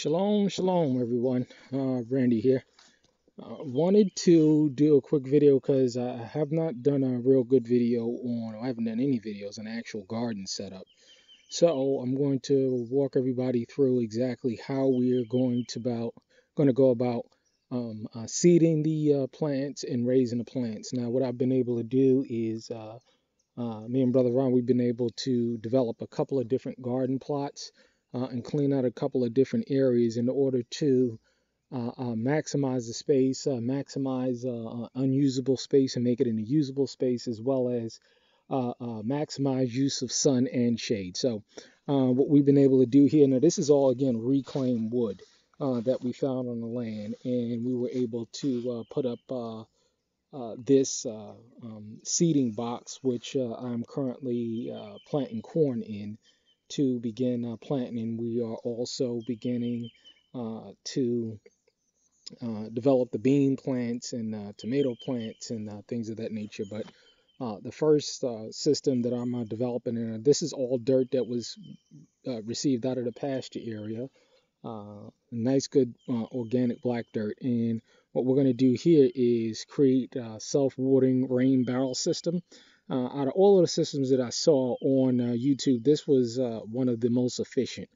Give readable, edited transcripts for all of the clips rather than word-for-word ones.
Shalom, shalom, everyone. Randy here. Wanted to do a quick video because I have not done a real good video on, I haven't done any videos on actual garden setup. So I'm going to walk everybody through exactly how we're going to go about seeding the plants and raising the plants. Now, what I've been able to do is me and Brother Ron, we've been able to develop a couple of different garden plots and clean out a couple of different areas in order to maximize the space, maximize unusable space and make it into usable space, as well as maximize use of sun and shade. So what we've been able to do here, now this is all, again, reclaimed wood that we found on the land, and we were able to put up this seeding box, which I'm currently planting corn in to begin planting. And we are also beginning to develop the bean plants and tomato plants and things of that nature. But the first system that I'm developing, and this is all dirt that was received out of the pasture area. Nice, good organic black dirt. And what we're going to do here is create a self-watering rain barrel system. Out of all of the systems that I saw on YouTube, this was one of the most efficient.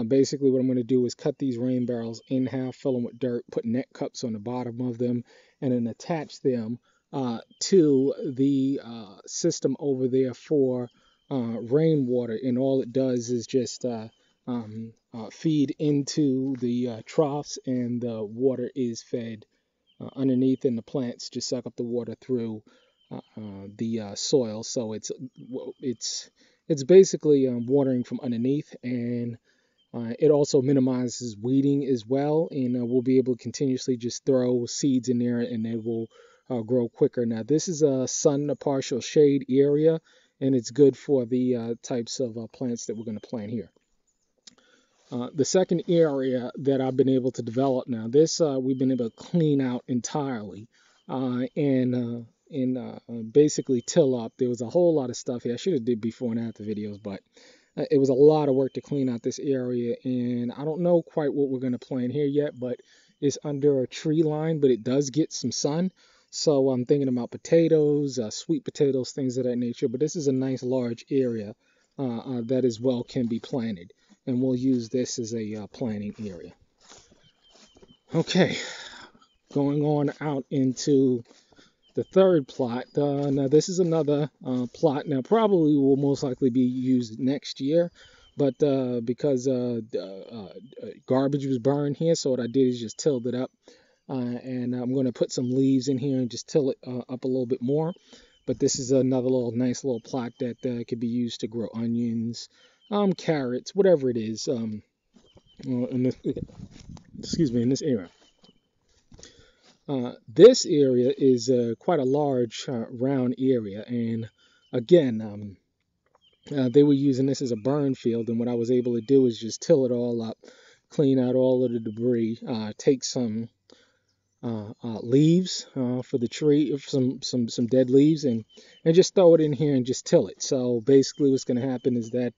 Basically, what I'm going to do is cut these rain barrels in half, fill them with dirt, put net cups on the bottom of them, and then attach them to the system over there for rainwater. And all it does is just feed into the troughs, and the water is fed underneath, and the plants just suck up the water through the soil. So it's basically watering from underneath, and it also minimizes weeding as well, and we'll be able to continuously just throw seeds in there, and they will grow quicker. Now, this is a sun, a partial shade area, and it's good for the types of plants that we're going to plant here. The second area that I've been able to develop, now this we've been able to clean out entirely and basically till up. There was a whole lot of stuff here. I should have did before and after videos, but it was a lot of work to clean out this area, and I don't know quite what we're going to plant here yet, but it's under a tree line, but it does get some sun. So I'm thinking about potatoes, sweet potatoes, things of that nature. But this is a nice large area that as well can be planted, and we'll use this as a planting area. Okay, going on out into the third plot. Now this is another plot. Now probably will most likely be used next year, but because garbage was burned here, so what I did is just tilled it up, and I'm going to put some leaves in here and just till it up a little bit more. But this is another nice little plot that could be used to grow onions, carrots, whatever it is. In this area. This area is quite a large round area, and again, they were using this as a burn field, and what I was able to do is just till it all up, clean out all of the debris, take some leaves for the tree, some dead leaves, and just throw it in here and just till it. So basically what's going to happen is that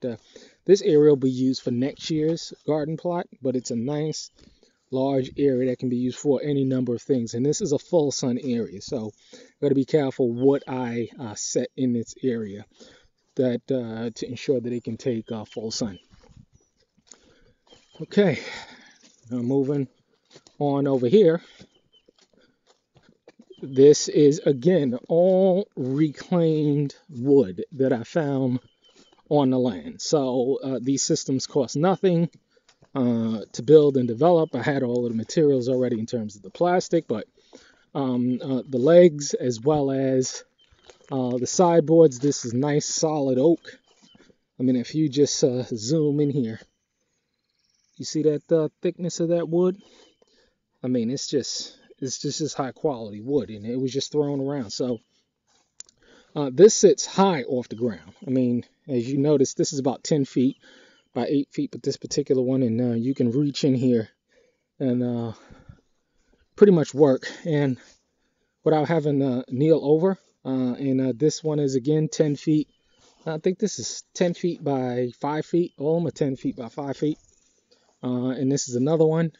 this area will be used for next year's garden plot, but it's a nice large area that can be used for any number of things. And this is a full sun area, so got to be careful what I set in this area that to ensure that it can take full sun. Okay, now moving on over here. This is, again, all reclaimed wood that I found on the land. So these systems cost nothing to build and develop. I had all of the materials already in terms of the plastic, but the legs as well as the sideboards, this is nice solid oak. I mean, if you just zoom in here, you see that thickness of that wood? I mean, it's just high quality wood, and it was just thrown around. So this sits high off the ground. I mean, as you notice, this is about 10 feet by 8 feet with this particular one, and you can reach in here and pretty much work, and without having to kneel over. And this one is, again, 10 feet. I think this is 10 feet by 5 feet. All of them are 10 feet by 5 feet. And this is another one.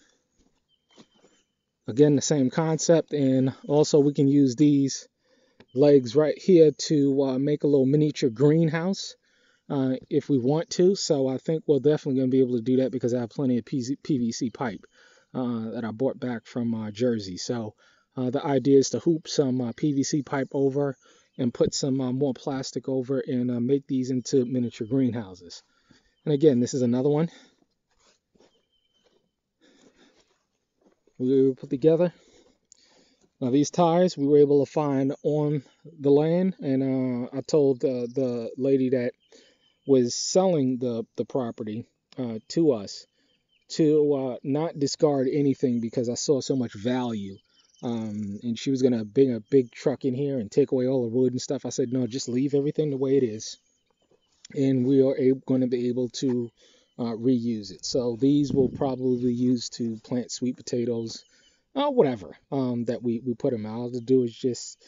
Again, the same concept. And also we can use these legs right here to make a little miniature greenhouse if we want to. So I think we're definitely going to be able to do that because I have plenty of PVC pipe that I bought back from Jersey. So the idea is to hoop some PVC pipe over and put some more plastic over and make these into miniature greenhouses. And again, this is another one we put together. Now these tires we were able to find on the land, and I told the lady that was selling the property to us to not discard anything because I saw so much value. And she was going to bring a big truck in here and take away all the wood and stuff. I said, no, just leave everything the way it is. And we are going to be able to reuse it. So these will probably be used to plant sweet potatoes, whatever that we put them out. All to do is just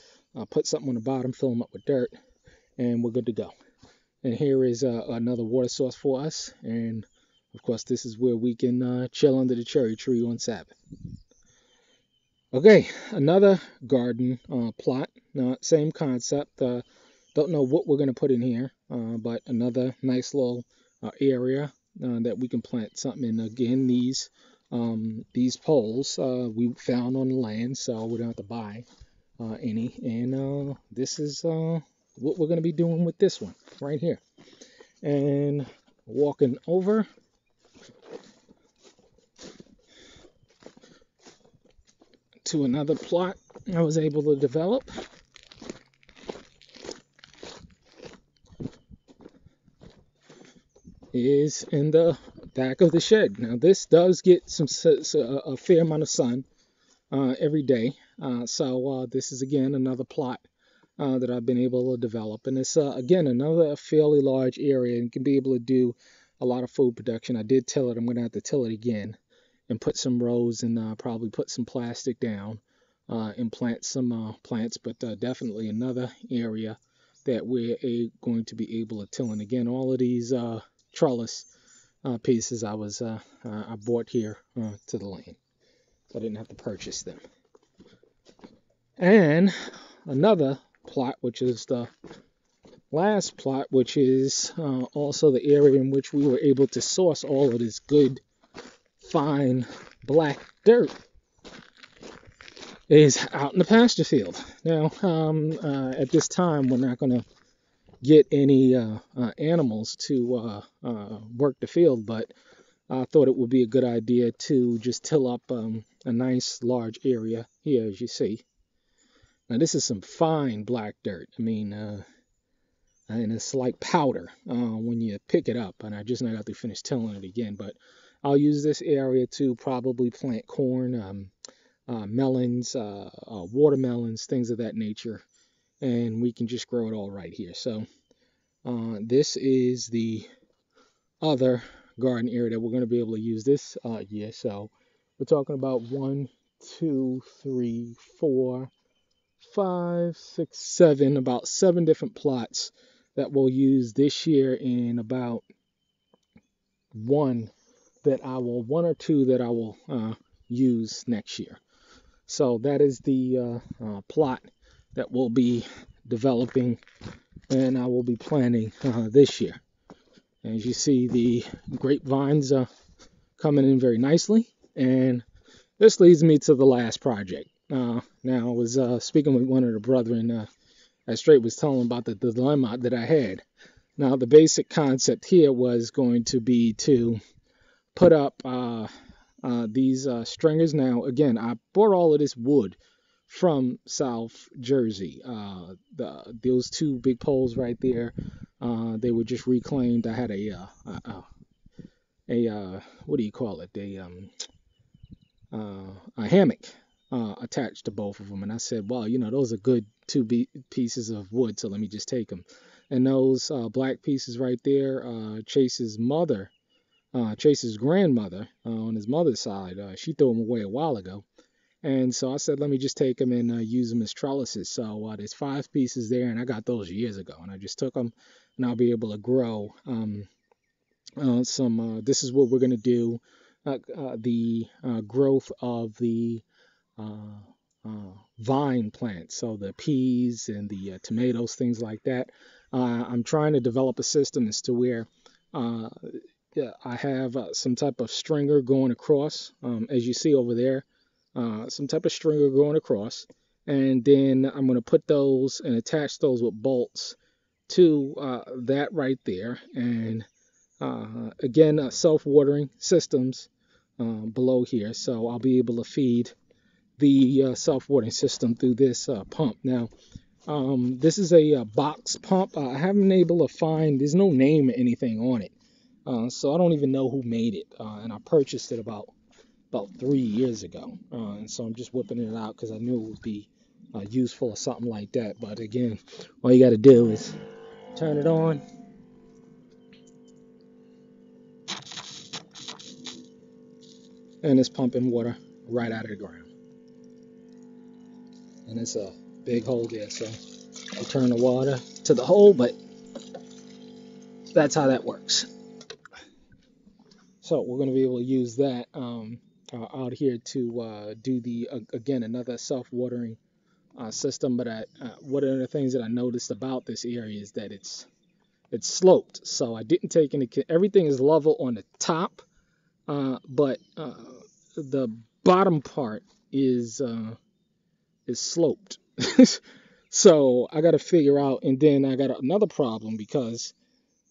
put something on the bottom, fill them up with dirt, and we're good to go. And here is another water source for us. And of course, this is where we can chill under the cherry tree on Sabbath. Okay, another garden plot. Same concept. Don't know what we're going to put in here, but another nice little area that we can plant something in. Again, these poles we found on the land, so we don't have to buy any. And this is what we're going to be doing with this one right here. And walking over to another plot I was able to develop. Is in the back of the shed. Now this does get a fair amount of sun every day. So this is again another plot that I've been able to develop, and it's again another fairly large area and can be able to do a lot of food production. I did till it. I'm going to have to till it again and put some rows and probably put some plastic down and plant some plants, but definitely another area that we're going to be able to till. And again, all of these trellis pieces I bought here to the land, so I didn't have to purchase them. And another plot, which is the last plot, which is also the area in which we were able to source all of this good, fine black dirt, is out in the pasture field. Now, at this time, we're not going to get any animals to work the field, but I thought it would be a good idea to just till up a nice large area here, as you see. Now this is some fine black dirt. I mean, and it's like powder when you pick it up. And I just not got to finish tilling it again, but I'll use this area to probably plant corn, melons, watermelons, things of that nature, and we can just grow it all right here. So this is the other garden area that we're going to be able to use this year. So we're talking about 1, 2, 3, 4, 5, 6, 7, about 7 different plots that we'll use this year, and about one or two that I will use next year. So that is the plot that we'll be developing and I will be planting this year. As you see, the grapevines are coming in very nicely, and this leads me to the last project. Now, I was speaking with one of the brethren. I straight was telling about the dilemma that I had. Now, the basic concept here was going to be to put up these stringers. Now, again, I bought all of this wood from South Jersey. Those 2 big poles right there, they were just reclaimed. I had a what do you call it? A hammock attached to both of them, and I said, well, those are good 2 pieces of wood, so let me just take them. And those black pieces right there, Chase's grandmother on his mother's side, she threw them away a while ago. And so I said, let me just take them and use them as trellises. So there's 5 pieces there, and I got those years ago. And I just took them, and I'll be able to grow some. This is what we're going to do. the growth of the vine plants, so the peas and the tomatoes, things like that. I'm trying to develop a system as to where yeah, I have some type of stringer going across, as you see over there, some type of stringer going across, and then I'm going to put those and attach those with bolts to that right there, and again, self-watering systems below here, so I'll be able to feed the self-watering system through this pump. Now, this is a box pump. I haven't been able to find, there's no name or anything on it. So I don't even know who made it. And I purchased it about 3 years ago. And so I'm just whipping it out because I knew it would be useful or something like that. But again, all you got to do is turn it on. And it's pumping water right out of the ground. And it's a big hole there. So I'll turn the water to the hole, but that's how that works. So we're going to be able to use that out here to do the, again, another self-watering system. But one of the things that I noticed about this area is that it's sloped. So I didn't take any, everything is level on the top, but the bottom part is sloped. So I got to figure out, and then I got another problem because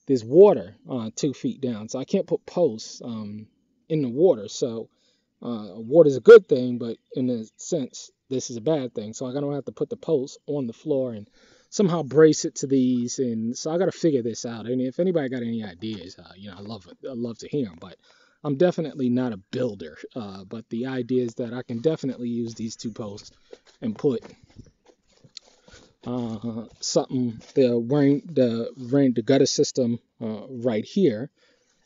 there's water 2 feet down, so I can't put posts in the water. So water is a good thing, but in a sense, this is a bad thing. So I'm gonna have to put the posts on the floor and somehow brace it to these. And so I got to figure this out. And if anybody got any ideas, I love to hear them. But I'm definitely not a builder. But the idea is that I can definitely use these 2 posts and put something, the gutter system right here,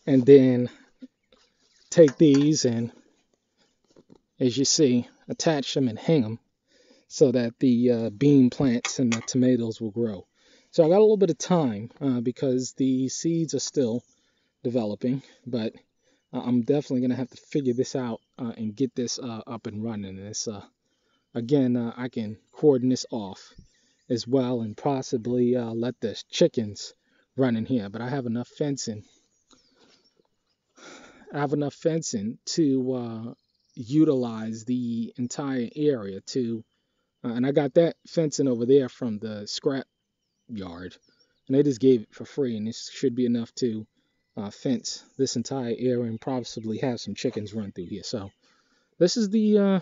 and then take these and, as you see, attach them and hang them so that the bean plants and the tomatoes will grow. So I got a little bit of time because the seeds are still developing, but I'm definitely going to have to figure this out and get this up and running. This again, I can cordon this off as well and possibly let the chickens run in here. But I have enough fencing. To utilize the entire area to, and I got that fencing over there from the scrap yard, and they just gave it for free, and this should be enough to fence this entire area and possibly have some chickens run through here. So this is the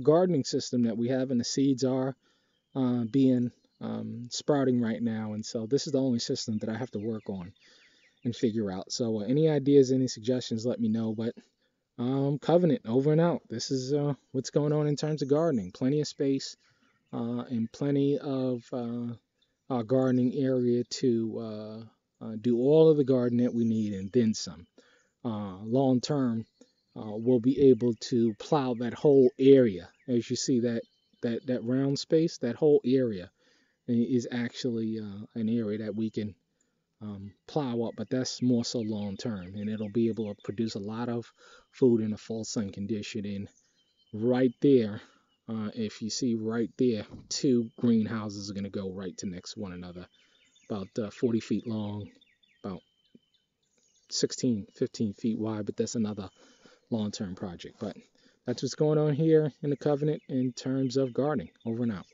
gardening system that we have, and the seeds are being sprouting right now, and so this is the only system that I have to work on and figure out. So any ideas, any suggestions, let me know. But Covenant over and out. This is what's going on in terms of gardening. Plenty of space and plenty of gardening area to do all of the gardening that we need and then some. Long term, we'll be able to plow that whole area. As you see that round space, that whole area is actually an area that we can plow up, but that's more so long term, and it'll be able to produce a lot of food in a full sun condition. And right there, if you see right there, 2 greenhouses are going to go right to next to one another, about 40 feet long, about 16, 15 feet wide, but that's another long-term project. But that's what's going on here in the Covenant in terms of gardening. Over and out.